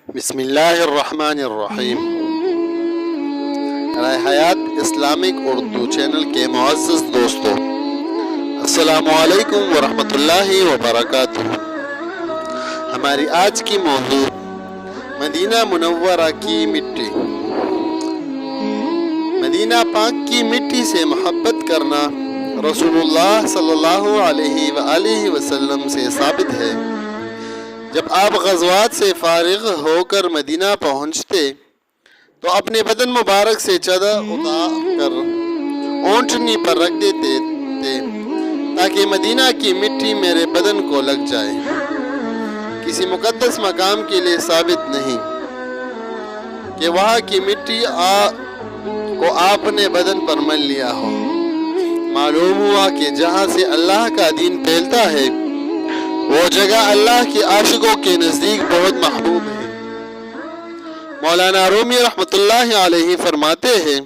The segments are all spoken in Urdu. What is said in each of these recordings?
بسم اللہ الرحمن الرحیم۔ رائے حیات اسلامک اردو چینل کے معزز دوستو، السلام علیکم ورحمۃ اللہ وبرکاتہ۔ ہماری آج کی موضوع مدینہ منورہ کی مٹی۔ مدینہ پاک کی مٹی سے محبت کرنا رسول اللہ صلی اللہ علیہ وآلہ وسلم سے ثابت ہے۔ جب آپ غزوات سے فارغ ہو کر مدینہ پہنچتے تو اپنے بدن مبارک سے چادر اتار کر اونٹنی پر رکھ دیتے تھے تاکہ مدینہ کی مٹی میرے بدن کو لگ جائے۔ کسی مقدس مقام کے لیے ثابت نہیں کہ وہاں کی مٹی کو آپ نے بدن پر مل لیا ہو۔ معلوم ہوا کہ جہاں سے اللہ کا دین پھیلتا ہے وہ جگہ اللہ کے عاشقوں کے نزدیک بہت محبوب ہے۔ مولانا رومی رحمۃ اللہ علیہ فرماتے ہیں،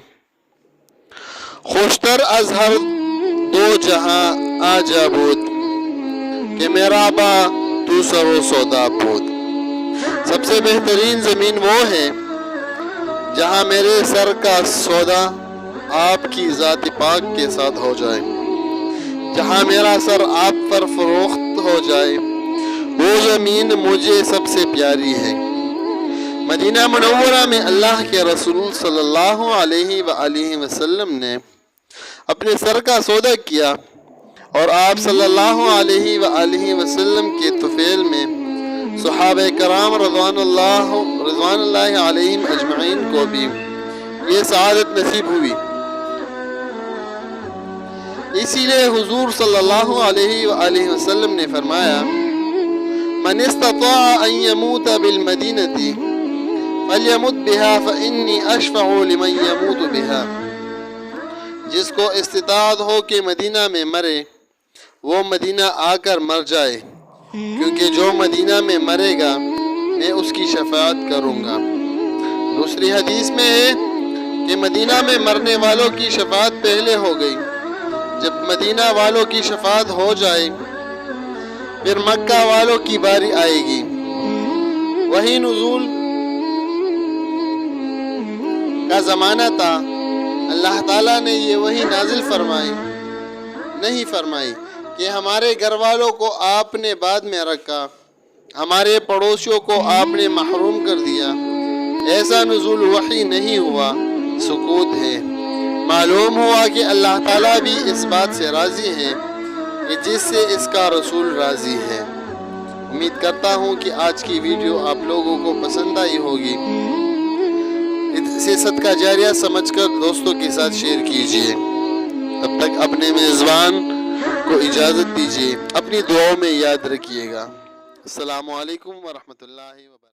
خوشتر از ہر دو جہاں آجا بود کہ میرا با تو سر و سودا بود۔ سب سے بہترین زمین وہ ہے جہاں میرے سر کا سودا آپ کی ذات پاک کے ساتھ ہو جائے، جہاں میرا سر آپ پر فروخت ہو جائے، وہ زمین مجھے سب سے پیاری ہے۔ مدینہ منورہ میں اللہ کے رسول صلی اللہ علیہ وآلہ وسلم نے اپنے سر کا سودا کیا اور آپ صلی اللہ علیہ وآلہ وسلم کے طفیل میں صحابہ کرام رضوان اللہ علیہم اجمعین کو بھی یہ سعادت نصیب ہوئی۔ اسی لیے حضور صلی اللہ علیہ وآلہ وسلم نے فرمایا، من استطاع ان يموت بالمدینة فلیمت بها فانی اشفع لمن يموت بها۔ جس کو استطاعت ہو کہ مدینہ میں مرے وہ مدینہ آ کر مر جائے، کیونکہ جو مدینہ میں مرے گا میں اس کی شفاعت کروں گا۔ دوسری حدیث میں ہے کہ مدینہ میں مرنے والوں کی شفاعت پہلے ہو گئی، جب مدینہ والوں کی شفاعت ہو جائے پھر مکہ والوں کی باری آئے گی۔ وہی نزول کا زمانہ تھا، اللہ تعالیٰ نے یہ وحی نازل نہیں فرمائی کہ ہمارے گھر والوں کو آپ نے بعد میں رکھا، ہمارے پڑوسیوں کو آپ نے محروم کر دیا۔ ایسا نزول وحی نہیں ہوا، سکوت ہے۔ معلوم ہوا کہ اللہ تعالیٰ بھی اس بات سے راضی ہے کہ جس سے اس کا رسول راضی ہے۔ امید کرتا ہوں کہ آج کی ویڈیو آپ لوگوں کو پسند آئی ہوگی۔ اسے صدقہ جاریہ سمجھ کر دوستوں کے ساتھ شیئر کیجیے۔ تب تک اپنے میزبان کو اجازت دیجیے، اپنی دعاؤں میں یاد رکھیے گا۔ السلام علیکم ورحمۃ اللہ وبرکاتہ۔